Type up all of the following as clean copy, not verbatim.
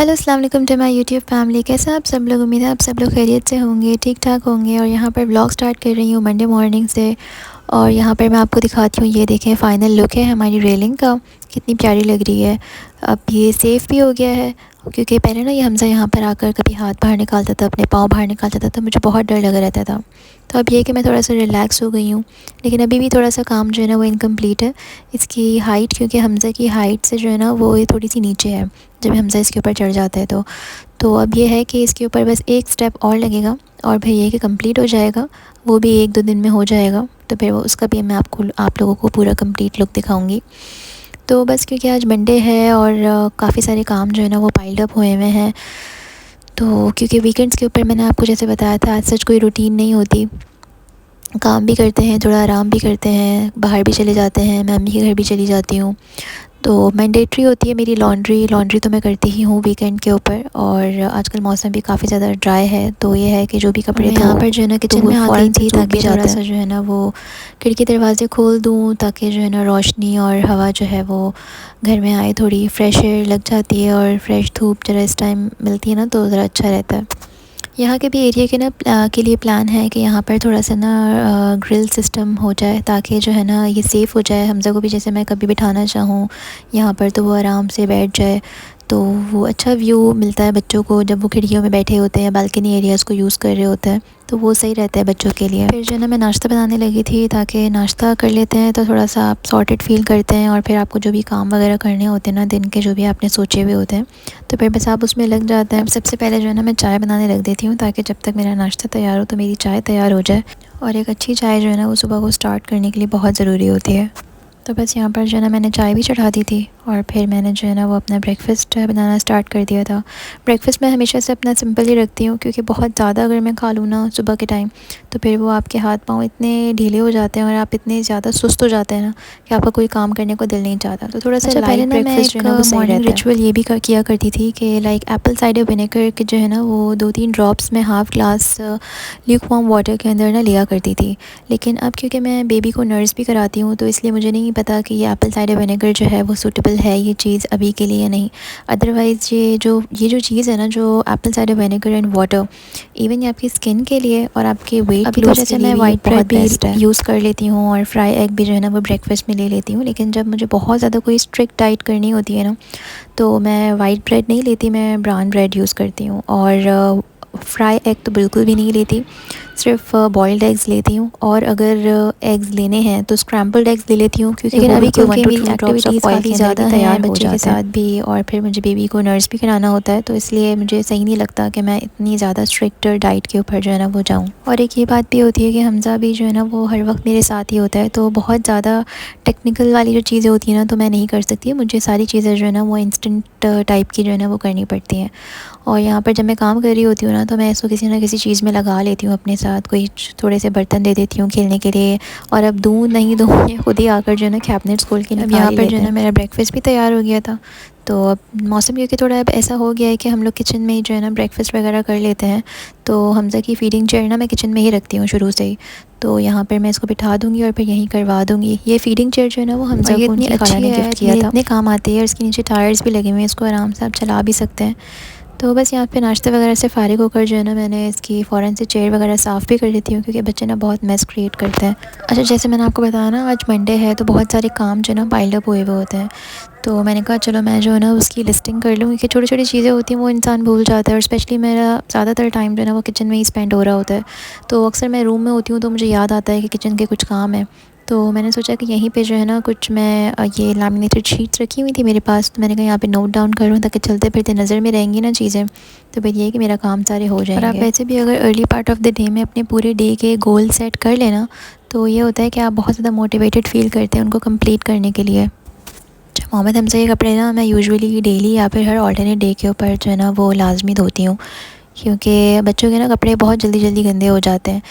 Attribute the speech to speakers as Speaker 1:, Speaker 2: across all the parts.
Speaker 1: Hello अस्सलाम वालेकुम to my YouTube family. कैसे हैं आप सब लोग? उम्मीद है आप सब लोग खैरियत से होंगे, ठीक ठाक होंगे। और यहाँ पर व्लॉग स्टार्ट कर रही हूँ मंडे मॉर्निंग से। और यहाँ पर मैं आपको दिखाती हूँ, ये देखें फ़ाइनल लुक है हमारी रेलिंग का, कितनी प्यारी लग रही है। अब ये सेफ़ भी हो गया है, क्योंकि पहले ना ये हमज़ा यहाँ पर आकर कभी हाथ बाहर निकालता था, अपने पाँव बाहर निकालता था, तो मुझे बहुत डर लगा रहता था। तो अब ये कि मैं थोड़ा सा रिलैक्स हो गई हूँ, लेकिन अभी भी थोड़ा सा काम जो है ना वो इनकम्प्लीट है। इसकी हाइट, क्योंकि हमज़ा की हाइट से जो है ना वो ये थोड़ी सी नीचे है जब हमज़ा इसके ऊपर चढ़ जाता है। तो अब ये है कि इसके ऊपर बस एक स्टेप और लगेगा और फिर ये कि कंप्लीट हो जाएगा। वो भी 1-2 दिन में हो जाएगा, तो फिर वो उसका भी मैं आप लोगों को पूरा कंप्लीट लुक दिखाऊंगी। तो बस क्योंकि आज मंडे है और काफ़ी सारे काम जो है ना वो पाइल्ड अप हुए हुए हैं। तो क्योंकि वीकेंड्स के ऊपर मैंने आपको जैसे बताया था, आज सच कोई रूटीन नहीं होती, काम भी करते हैं, थोड़ा आराम भी करते हैं, बाहर भी चले जाते हैं, मैं मम्मी के घर भी चली जाती हूँ। तो मैंडेटरी होती है मेरी लॉन्ड्री तो मैं करती ही हूँ वीकेंड के ऊपर। और आजकल मौसम भी काफ़ी ज़्यादा ड्राई है, तो ये है कि जो भी कपड़े यहाँ पर जो है ना किचन में आ गई थी, ताकि थोड़ा सा जो है ना वो खिड़की दरवाज़े खोल दूँ, ताकि जो है ना रोशनी और हवा जो है वो घर में आए, थोड़ी फ्रेश एयर लग जाती है और फ्रेश धूप जरा इस टाइम मिलती है ना, तो ज़रा अच्छा रहता है। यहाँ के भी एरिया के ना के लिए प्लान है कि यहाँ पर थोड़ा सा ना ग्रिल सिस्टम हो जाए, ताकि जो है ना ये सेफ़ हो जाए। हमज़ा को भी जैसे मैं कभी बिठाना चाहूँ यहाँ पर तो वो आराम से बैठ जाए, तो वो अच्छा व्यू मिलता है बच्चों को जब वो खिड़कियों में बैठे होते हैं, बालकनी एरियाज़ को यूज़ कर रहे होते हैं, तो वो सही रहता है बच्चों के लिए। फिर जो है ना मैं नाश्ता बनाने लगी थी, ताकि नाश्ता कर लेते हैं तो थोड़ा सा आप सॉर्टेड फ़ील करते हैं, और फिर आपको जो भी काम वगैरह करने होते हैं ना दिन के, जो भी आपने सोचे हुए होते हैं, तो फिर बस आप उसमें लग जाते हैं। सबसे पहले जो है ना मैं चाय बनाने लग देती हूँ, ताकि जब तक मेरा नाश्ता तैयार हो तो मेरी चाय तैयार हो जाए। और एक अच्छी चाय जो है ना वो सुबह को स्टार्ट करने के लिए बहुत ज़रूरी होती है। तो बस यहाँ पर जो है ना मैंने चाय भी चढ़ा दी थी, और फिर मैंने जो है ना वो अपना ब्रेकफ़ास्ट बनाना स्टार्ट कर दिया था। ब्रेकफ़ास्ट मैं हमेशा से अपना सिंपल ही रखती हूँ, क्योंकि बहुत ज़्यादा अगर मैं खा लूँ ना सुबह के टाइम, तो फिर वो आपके हाथ पाँव इतने ढीले हो जाते हैं और आप इतने ज़्यादा सुस्त हो जाते हैं ना कि आपका कोई काम करने को दिल नहीं चाहता। तो थोड़ा सा लाइट ब्रेकफ़ास्ट जो है ना वो मॉर्निंग रिचुअल ये भी किया करती थी कि लाइक एप्पल साइडर विनेगर के जो है ना वो 2-3 ड्रॉप्स में half glass Luke warm water के अंदर ना लिया करती थी। लेकिन अब क्योंकि मैं बेबी को नर्स भी कराती हूँ, तो इसलिए मुझे नहीं पता कि ये एप्पल साइडर विनेगर जो है वो सूटेबल है ये चीज़ अभी के लिए या नहीं। अदरवाइज़ ये जो चीज़ है ना, जो Apple cider vinegar and water, even ये आपकी स्किन के लिए और आपके वेट लॉस के लिए मैं वाइट ब्रेड भी यूज़ कर लेती हूँ, और फ्राई एग भी जो है ना वो ब्रेकफास्ट में ले लेती हूँ। लेकिन जब मुझे बहुत ज़्यादा कोई स्ट्रिक्ट डाइट करनी होती है ना, तो मैं वाइट ब्रेड नहीं लेती, मैं ब्राउन ब्रेड यूज़ करती हूँ। और फ्राई एग तो बिल्कुल भी नहीं लेती, सिर्फ बॉइल्ड एग्स लेती हूँ। और अगर एग्स लेने हैं तो स्क्रैम्बल्ड एग्स ले लेती हूँ, क्योंकि अभी क्योंकि मेरी एक्टिविटीज़ काफ़ी ज़्यादा हैं बच्चे के साथ भी, और फिर मुझे बेबी को नर्स भी कराना होता है, तो इसलिए मुझे सही नहीं लगता कि मैं इतनी ज़्यादा स्ट्रिक्ट डाइट के ऊपर जो है ना वो जाऊँ। और एक ये बात भी होती है कि हमज़ा भी जो है ना वो हर वक्त मेरे साथ ही होता है, तो बहुत ज़्यादा टेक्निकल वाली जो चीज़ें होती हैं ना तो मैं नहीं कर सकती, मुझे सारी चीज़ें जो है ना वो इंस्टेंट टाइप की जो है ना वो करनी पड़ती हैं। और यहाँ पर जब मैं काम कर रही होती हूँ ना, तो मैं इसको किसी ना किसी चीज़ में लगा लेती हूँ अपने साथ, कोई थोड़े से बर्तन दे देती हूँ खेलने के लिए, और अब दूँ नहीं दूँ ये खुद ही आकर जो है ना कैबिनेट्स खोल के निकाल यहाँ पर जो है ना मेरा ब्रेकफास्ट भी तैयार हो गया था। तो अब मौसम क्योंकि थोड़ा अब ऐसा हो गया है कि हम लोग किचन में ही जो है ना ब्रेकफास्ट वगैरह कर लेते हैं, तो हमज़ा की फ़ीडिंग चेयर ना मैं किचन में ही रखती हूँ शुरू से ही, तो यहाँ पर मैं इसको बिठा दूँगी और फिर यहीं करवा दूँगी। ये फ़ीडिंग चेयर जो है ना वो हमज़ा को उनकी खाला ने गिफ्ट किया था, इतने काम आती है, और इसके नीचे टायर्स भी लगे हुए हैं, इसको आराम से आप चला भी सकते हैं। तो बस यहाँ पे नाश्ते वगैरह से फ़ारिग होकर जो है ना मैंने इसकी फ़ौरन से चेयर वगैरह साफ़ भी कर देती हूँ, क्योंकि बच्चे ना बहुत मेस क्रिएट करते हैं। अच्छा, जैसे मैंने आपको बताया ना आज मंडे है, तो बहुत सारे काम जो है ना पाइल्ड अप हुए हुए होते हैं, तो मैंने कहा चलो मैं जो है ना उसकी लिस्टिंग कर लूँ, क्योंकि छोटी-छोटी चीज़ें होती हैं वो इंसान भूल जाता है, और स्पेशली मेरा ज़्यादातर टाइम जो है ना वो किचन में ही स्पेंड हो रहा होता है। तो अक्सर मैं रूम में होती हूँ तो मुझे याद आता है कि किचन के कुछ काम हैं, तो मैंने सोचा कि यहीं पे जो है ना कुछ मैं ये लैमिनेटेड शीट्स रखी हुई थी मेरे पास, तो मैंने कहा यहाँ पे नोट डाउन करूँ, ताकि चलते फिरते नज़र में रहेंगी ना चीज़ें, तो फिर ये है कि मेरा काम सारे हो जाएंगे। और आप वैसे भी अगर early part of the day में अपने पूरे डे के गोल सेट कर लेना, तो ये होता है कि आप बहुत ज़्यादा मोटिवेटेड फ़ील करते हैं उनको कंप्लीट करने के लिए। अच्छा, मोहम्मद हमज़ा के कपड़े ना मैं यूजुअली डेली या फिर हर ऑल्टरनेट डे के ऊपर जो है ना वो लाजमी धोती हूँ, क्योंकि बच्चों के ना कपड़े बहुत जल्दी जल्दी गंदे हो जाते हैं।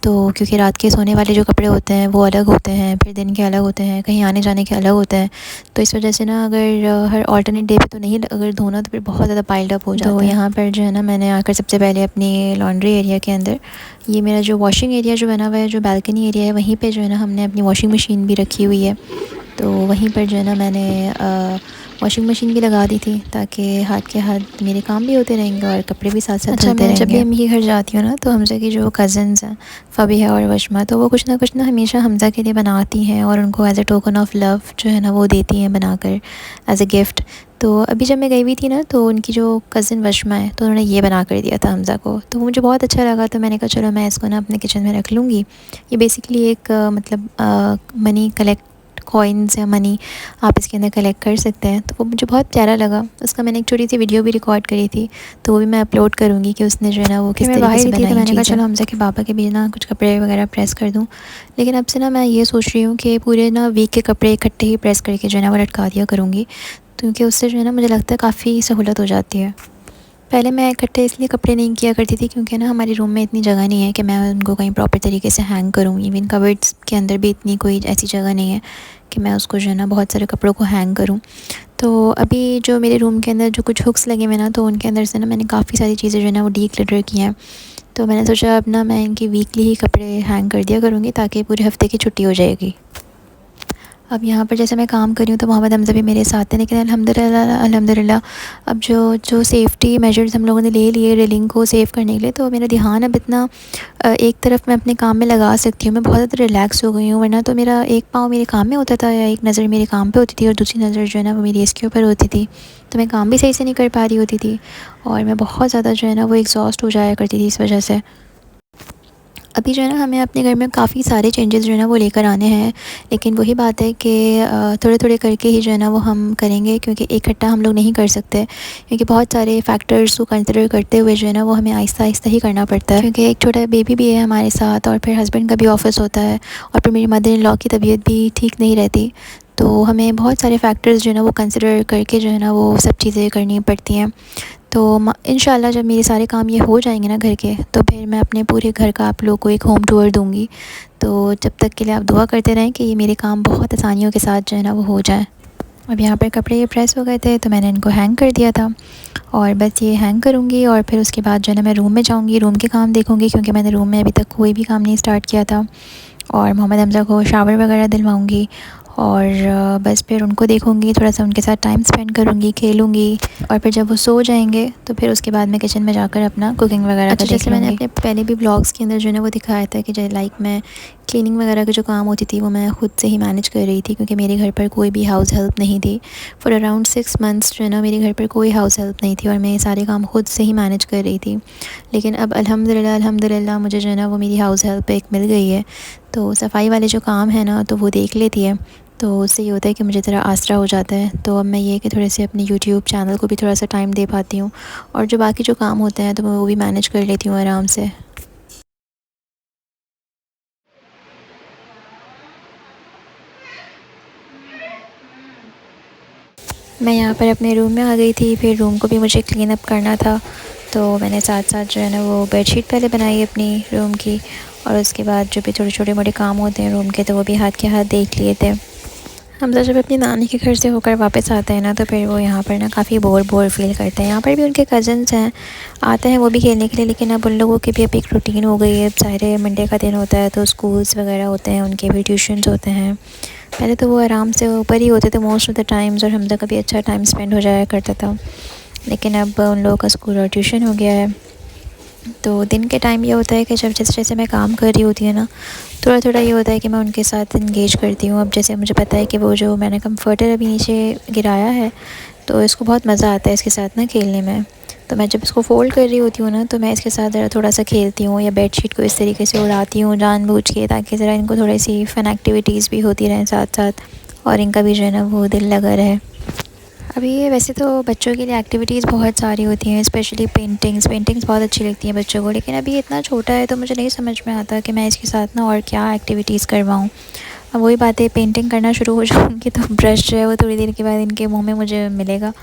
Speaker 1: तो क्योंकि रात के सोने वाले जो कपड़े होते हैं वो अलग होते हैं, फिर दिन के अलग होते हैं, कहीं आने जाने के अलग होते हैं, तो इस वजह से ना अगर हर ऑल्टरनेट डे पे तो नहीं अगर धोना, तो फिर बहुत ज़्यादा पाइल्ड अप हो जाता है। तो यहाँ पर जो है ना मैंने आकर सबसे पहले अपनी लॉन्ड्री एरिया के अंदर, ये मेरा जो वॉशिंग एरिया जो बना हुआ है, जो बालकनी एरिया है, वहीं पर जो है ना हमने अपनी वॉशिंग मशीन भी रखी हुई है, तो वहीं पर जो है ना मैंने वॉशिंग मशीन भी लगा दी थी ताकि हाथ के हाथ मेरे काम भी होते रहेंगे और कपड़े भी साथ साथ धुलते रहेंगे। जब भी अम्मी के घर जाती हूँ ना तो हमज़ा की जो कज़न्स हैं फ़बीहा और वशमा, तो वो कुछ ना हमेशा हमज़ा के लिए बनाती हैं और उनको as a token of love जो है ना वो देती हैं बनाकर एज़ अ गिफ़्ट। तो अभी जब मैं गई हुई थी ना तो उनकी जो कज़िन वशमा है तो उन्होंने ये बना कर दिया था हमज़ा को, तो मुझे बहुत अच्छा लगा। तो मैंने कहा चलो मैं इसको ना अपने किचन में रख लूँगी। ये बेसिकली एक मतलब मनी कलेक्ट कॉइन्स या मनी आप इसके अंदर कलेक्ट कर सकते हैं। तो वो मुझे बहुत प्यारा लगा। उसका मैंने एक छोटी सी वीडियो भी रिकॉर्ड करी थी, तो वो भी मैं अपलोड करूँगी कि उसने जो है ना वो किस तरीके से बनाई। तो मैंने कहा चलो हमज़ा के पापा के भी ना कुछ कपड़े वगैरह प्रेस कर दूँ। लेकिन अब से ना मैं ये सोच रही हूँ कि पूरे ना वीक के कपड़े इकट्ठे ही प्रेस करके जो है ना वो लटका दिया करूँगी, क्योंकि उससे जो है ना मुझे लगता है काफ़ी सहूलत हो जाती है। पहले मैं इकट्ठे इसलिए कपड़े नहीं किया करती थी क्योंकि ना हमारे रूम में इतनी जगह नहीं है कि मैं उनको कहीं प्रॉपर तरीके से हैंग करूँ। इवन कबर्ड्स के अंदर भी इतनी कोई ऐसी जगह नहीं है कि मैं उसको जो है ना बहुत सारे कपड़ों को हैंग करूँ। तो अभी जो मेरे रूम के अंदर जो कुछ हुक्स लगे हुए ना, तो उनके अंदर से ना मैंने काफ़ी सारी चीज़ें जो है ना वो डीक्लटर की हैं। तो मैंने सोचा अब ना मैं इनकी वीकली ही कपड़े हैंग कर दिया करूँगी ताकि पूरे हफ़्ते की छुट्टी हो जाएगी। अब यहाँ पर जैसे मैं काम कर रही हूँ तो मोहम्मद हमज़ा भी मेरे साथ हैं, लेकिन अल्हम्दुलिल्लाह अब जो सेफ़्टी मेजर्स हम लोगों ने ले लिए रेलिंग को सेव करने के लिए, तो मेरा ध्यान अब इतना एक तरफ मैं अपने काम में लगा सकती हूँ। मैं बहुत ज़्यादा रिलैक्स हो गई हूँ, वरना तो मेरा एक पाँव मेरे काम में होता था या एक नज़र मेरे काम पे होती थी और दूसरी नज़र जो है ना वो मेरी इसके ऊपर होती थी। तो मैं काम भी सही से नहीं कर पा रही होती थी और मैं बहुत ज़्यादा जो है ना वो एग्जॉस्ट हो जाया करती थी इस वजह से। अभी जो है ना हमें अपने घर में काफ़ी सारे चेंजेस जो है ना वो लेकर आने हैं, लेकिन वही बात है कि थोड़े थोड़े करके ही जो है ना वो हम करेंगे, क्योंकि इकट्ठा हम लोग नहीं कर सकते, क्योंकि बहुत सारे फैक्टर्स को कंसिडर करते हुए जो है ना वो हमें आहिस्ता आहिस्ता ही करना पड़ता है, क्योंकि एक छोटा बेबी भी है हमारे साथ और फिर हस्बैंड का भी ऑफिस होता है और फिर मेरी मदर इन लॉ की तबीयत भी ठीक नहीं रहती। तो हमें बहुत सारे फैक्टर्स जो है ना वो कंसिडर करके जो है ना वो सब चीज़ें करनी पड़ती हैं। तो इंशाल्लाह जब मेरे सारे काम ये हो जाएंगे ना घर के, तो फिर मैं अपने पूरे घर का आप लोगों को एक होम टूर दूँगी। तो जब तक के लिए आप दुआ करते रहें कि ये मेरे काम बहुत आसानियों के साथ जो है ना वो हो जाए। अब यहाँ पर कपड़े ये प्रेस हो गए थे तो मैंने इनको हैंग कर दिया था और बस ये हैंग करूँगी और फिर उसके बाद जो है ना मैं रूम में जाऊँगी, रूम के काम देखूँगी, क्योंकि मैंने रूम में अभी तक कोई भी काम नहीं स्टार्ट किया था। और मोहम्मद हमज़ा को शावर वगैरह दिलवाऊँगी और बस फिर उनको देखूँगी, थोड़ा सा उनके साथ टाइम स्पेंड करूँगी, खेलूँगी और फिर जब वो सो जाएंगे तो फिर उसके बाद मैं किचन में जाकर अपना कुकिंग वगैरह का जैसे मैंने अपने पहले भी ब्लॉग्स के अंदर जो है ना वो दिखाया था कि लाइक मैं क्लीनिंग वगैरह की जो काम होती थी वो मैं ख़ुद से ही मैनेज कर रही थी, क्योंकि मेरे घर पर कोई भी हाउस हेल्प नहीं थी। फॉर अराउंड 6 मंथ्स जो है ना मेरे घर पर कोई हाउस हेल्प नहीं थी और मैं ये सारे काम ख़ुद से ही मैनेज कर रही थी। लेकिन अब अल्हम्दुलिल्लाह मुझे जो है ना वो मेरी हाउस हेल्प एक मिल गई है, तो सफाई वाले जो काम है ना तो वो देख लेती है, तो उससे ये होता है कि मुझे ज़रा आसरा हो जाता है। तो अब मैं ये कि थोड़े से अपने यूट्यूब चैनल को भी थोड़ा सा टाइम दे पाती हूँ और जो बाकी जो काम होते हैं तो मैं वो भी मैनेज कर लेती हूँ आराम से। मैं यहाँ पर अपने रूम में आ गई थी, फिर रूम को भी मुझे क्लीन अप करना था, तो मैंने साथ साथ जो है ना वो बेडशीट पहले बनाई अपनी रूम की और उसके बाद जो भी छोटे मोटे काम होते हैं रूम के तो वो भी हाथ के हाथ देख लिए थे। हमज़ा जब अपनी नानी के घर से होकर वापस आते हैं ना तो फिर वो यहाँ पर ना काफ़ी बोर फील करते हैं। यहाँ पर भी उनके कज़न्स हैं, आते हैं वो भी खेलने के लिए, लेकिन अब उन लोगों की भी अब एक रूटीन हो गई है। ज़ाहिर मंडे का दिन होता है तो स्कूल्स वगैरह होते हैं, उनके भी ट्यूशन्स होते हैं। पहले तो वो आराम से ऊपर ही होते थे मोस्ट ऑफ़ द टाइम्स और हमज़ा का भी अच्छा टाइम स्पेंड हो जाया करता था, लेकिन अब उन लोगों का स्कूल और ट्यूशन हो गया है। तो दिन के टाइम ये होता है कि जब जैसे जैसे मैं काम कर रही होती है ना थोड़ा थोड़ा ये होता है कि मैं उनके साथ इंगेज करती हूँ। अब जैसे मुझे पता है कि वो जो मैंने कंफर्टर अभी नीचे गिराया है तो इसको बहुत मज़ा आता है इसके साथ ना खेलने में, तो मैं जब इसको फ़ोल्ड कर रही होती हूँ ना तो मैं इसके साथ ज़रा थोड़ा सा खेलती हूँ या बेडशीट को इस तरीके से उड़ाती हूँ जानबूझ के, ताकि ज़रा इनको थोड़ी सी फ़न एक्टिविटीज़ भी होती रहें साथ साथ और इनका भी जो है ना वो दिल लगा रहे। अभी ये वैसे तो बच्चों के लिए एक्टिविटीज़ बहुत सारी होती हैं, स्पेशली पेंटिंग्स बहुत अच्छी लगती हैं बच्चों को, लेकिन अभी इतना छोटा है तो मुझे नहीं समझ में आता कि मैं इसके साथ ना और क्या एक्टिविटीज़ करवाऊँ। अब वही बात है, पेंटिंग करना शुरू हो जाऊँगी तो ब्रश जो है वो थोड़ी देर के बाद इनके मुँह में मुझे मिलेगा।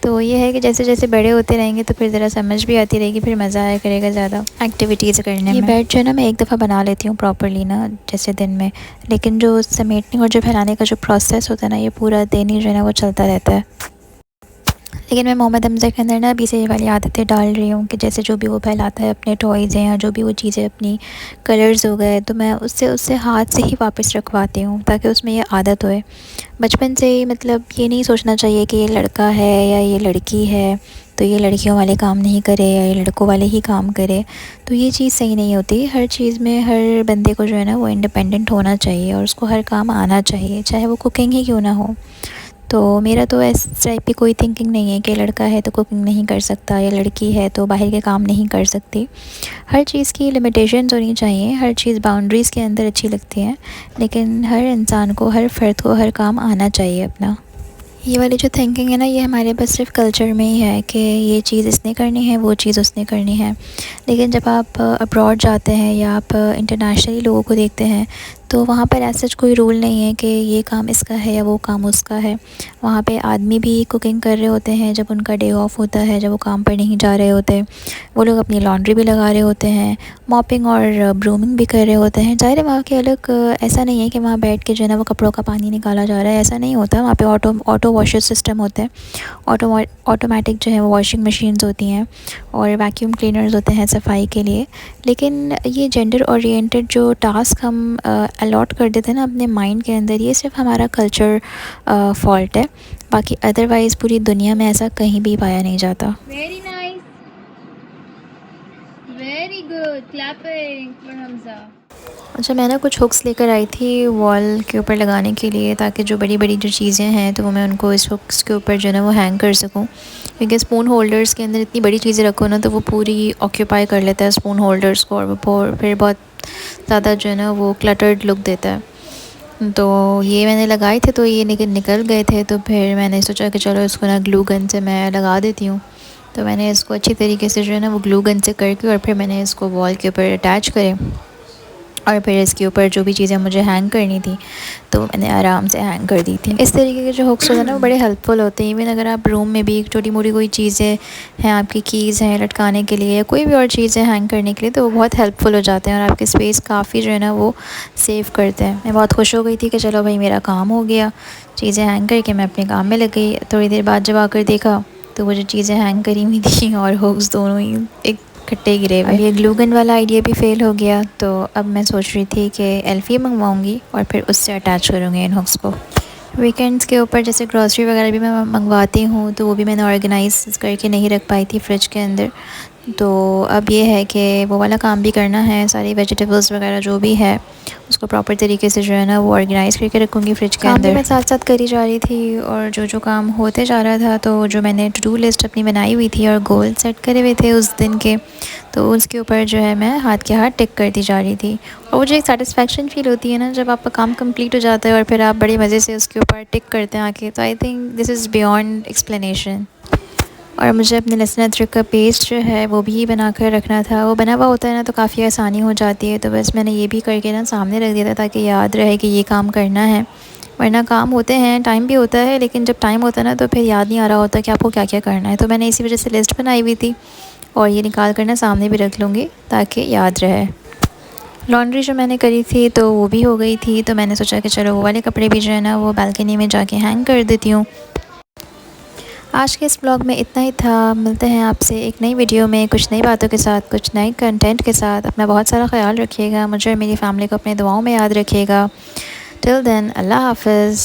Speaker 1: तो ये है कि जैसे जैसे बड़े होते रहेंगे तो फिर ज़रा समझ भी आती रहेगी, फिर मज़ा आया करेगा ज़्यादा एक्टिविटीज़ करने में। ये बेड जो है ना मैं एक दफ़ा बना लेती हूँ प्रॉपर्ली ना जैसे दिन में, लेकिन जो समेटने और जो फैलाने का जो प्रोसेस होता है ना ये पूरा दिन ही जो है ना वो चलता रहता है। लेकिन मैं मोहम्मद हमज़ा के अंदर ना अभी से ये वाली आदतें डाल रही हूँ कि जैसे जो भी वो फैलाता है अपने टॉयज़ हैं या जो भी वो चीज़ें अपनी कलर्स हो गए, तो मैं उससे उससे हाथ से ही वापस रखवाती हूँ ताकि उसमें ये आदत होए बचपन से ही। मतलब ये नहीं सोचना चाहिए कि ये लड़का है या ये लड़की है तो ये लड़कियों वाले काम नहीं करे या ये लड़कों वाले ही काम करे, तो ये चीज़ सही नहीं होती। हर चीज़ में हर बंदे को जो है ना वो इंडिपेंडेंट होना चाहिए और उसको हर काम आना चाहिए, चाहे वो कुकिंग ही क्यों ना हो। तो मेरा तो इस टाइप की कोई थिंकिंग नहीं है कि लड़का है तो कुकिंग नहीं कर सकता या लड़की है तो बाहर के काम नहीं कर सकती। हर चीज़ की लिमिटेशंस होनी चाहिए, हर चीज़ बाउंड्रीज़ के अंदर अच्छी लगती है, लेकिन हर इंसान को, हर फ़र्द को हर काम आना चाहिए अपना। ये वाली जो थिंकिंग है ना, ये हमारे बस सिर्फ कल्चर में ही है कि ये चीज़ इसने करनी है, वो चीज़ उसने करनी है। लेकिन जब आप अब्रॉड जाते हैं या आप इंटरनेशनली लोगों को देखते हैं तो वहाँ पर ऐसा कोई रूल नहीं है कि ये काम इसका है या वो काम उसका है। वहाँ पे आदमी भी कुकिंग कर रहे होते हैं जब उनका डे ऑफ होता है, जब वो काम पर नहीं जा रहे होते। वो लोग अपनी लॉन्ड्री भी लगा रहे होते हैं, मॉपिंग और ब्रूमिंग भी कर रहे होते हैं। ज़ाहिर है वहाँ के अलग ऐसा नहीं है कि वहाँ बैठ के जो है ना वो कपड़ों का पानी निकाला जा रहा है, ऐसा नहीं होता। वहाँ पे ऑटो वॉशर सिस्टम होता है, ऑटोमेटिक जो है वो वॉशिंग मशीन्स होती हैं और वैक्यूम क्लीनर्स होते हैं सफाई के लिए। लेकिन ये जेंडर ओरिएंटेड जो टास्क हम अलॉट कर देते हैं ना अपने माइंड के अंदर, ये सिर्फ हमारा कल्चर फॉल्ट है। बाकी अदरवाइज़ पूरी दुनिया में ऐसा कहीं भी पाया नहीं जाता।
Speaker 2: Very nice, very good, clapping for Hamza.
Speaker 1: अच्छा, मैं ना कुछ हुक्स लेकर आई थी वॉल के ऊपर लगाने के लिए, ताकि जो बड़ी बड़ी जो चीज़ें हैं तो वो मैं उनको इस हुक्स के ऊपर जो है ना वो हैंग कर सकूं। क्योंकि स्पून होल्डर्स के अंदर इतनी बड़ी चीज़ें रखो ना तो वो पूरी ऑक्यूपाई कर लेता है स्पून होल्डर्स को, और वो फिर बहुत ज़्यादा जो है ना वो क्लटर्ड लुक देता है। तो ये मैंने लगाए थे तो ये निकल गए थे, तो फिर मैंने सोचा कि चलो इसको ना ग्लू गन से मैं लगा देती हूँ। तो मैंने इसको अच्छी तरीके से जो है ना वो ग्लू गन से करके और फिर मैंने इसको वॉल के ऊपर अटैच करे और फिर इसके ऊपर जो भी चीज़ें मुझे हैंग करनी थी तो मैंने आराम से हैंग कर दी थी। इस तरीके के जो हुक्स होते हैं ना वो बड़े हेल्पफुल होते हैं। इवन अगर आप रूम में भी छोटी मोटी कोई चीज़ें हैं, आपकी कीज़ हैं लटकाने के लिए या कोई भी और चीज़ें हैंग करने के लिए, तो वो बहुत हेल्पफुल हो जाते हैं और आपके स्पेस काफ़ी जो है ना वो सेव करते हैं। मैं बहुत खुश हो गई थी कि चलो भाई मेरा काम हो गया, चीज़ें हैंग करके मैं अपने काम में लग गई। थोड़ी देर बाद जब आकर देखा तो वो जो चीज़ें हैंग करी हुई थी और हुक्स दोनों ही एक इकट्ठे गिरे हुए। अब ये ग्लू गन वाला आइडिया भी फेल हो गया, तो अब मैं सोच रही थी कि एल्फी मंगवाऊंगी और फिर उससे अटैच करूँगी इन हुक्स को। वीकेंड्स के ऊपर जैसे ग्रॉसरी वगैरह भी मैं मंगवाती हूँ तो वो भी मैंने ऑर्गेनाइज करके नहीं रख पाई थी फ्रिज के अंदर। तो अब ये है कि वो वाला काम भी करना है, सारी वेजिटेबल्स वगैरह जो भी है उसको प्रॉपर तरीके से जो है ना वो ऑर्गेनाइज़ करके रखूँगी फ्रिज के अंदर। मैं साथ साथ करी जा रही थी और जो काम होते जा रहा था, तो जो मैंने टू डू लिस्ट अपनी बनाई हुई थी और गोल सेट करे हुए थे उस दिन के, तो उसके ऊपर जो है मैं हाथ के हाथ टिक करती जा रही थी। और मुझे एक सेटिस्फेक्शन फ़ील होती है ना जब आपका काम कंप्लीट हो जाता है और फिर आप बड़े मज़े से उसके ऊपर टिक करते हैं आके, तो I think this is beyond explanation. और मुझे अपने लहसुन अदरक का पेस्ट जो है वो भी बना कर रखना था। वो बना हुआ होता है ना तो काफ़ी आसानी हो जाती है, तो बस मैंने ये भी करके ना सामने रख दिया था ताकि याद रहे कि ये काम करना है। वरना काम होते हैं, टाइम भी होता है, लेकिन जब टाइम होता है ना तो फिर याद नहीं आ रहा होता कि आपको क्या क्या करना है। तो मैंने इसी वजह से लिस्ट बनाई हुई थी और ये निकाल कर ना सामने भी रख लूँगी ताकि याद रहे। लॉन्ड्री जो मैंने करी थी तो वो भी हो गई थी, तो मैंने सोचा कि चलो वो वाले कपड़े भी जो है ना वो बालकनी में जाके हैंग कर देती हूँ। आज के इस ब्लॉग में इतना ही था। मिलते हैं आपसे एक नई वीडियो में कुछ नई बातों के साथ, कुछ नए कंटेंट के साथ। अपना बहुत सारा ख्याल रखिएगा, मुझे और मेरी फैमिली को अपने दुआओं में याद रखिएगा। टिल देन, अल्लाह हाफ़िज़।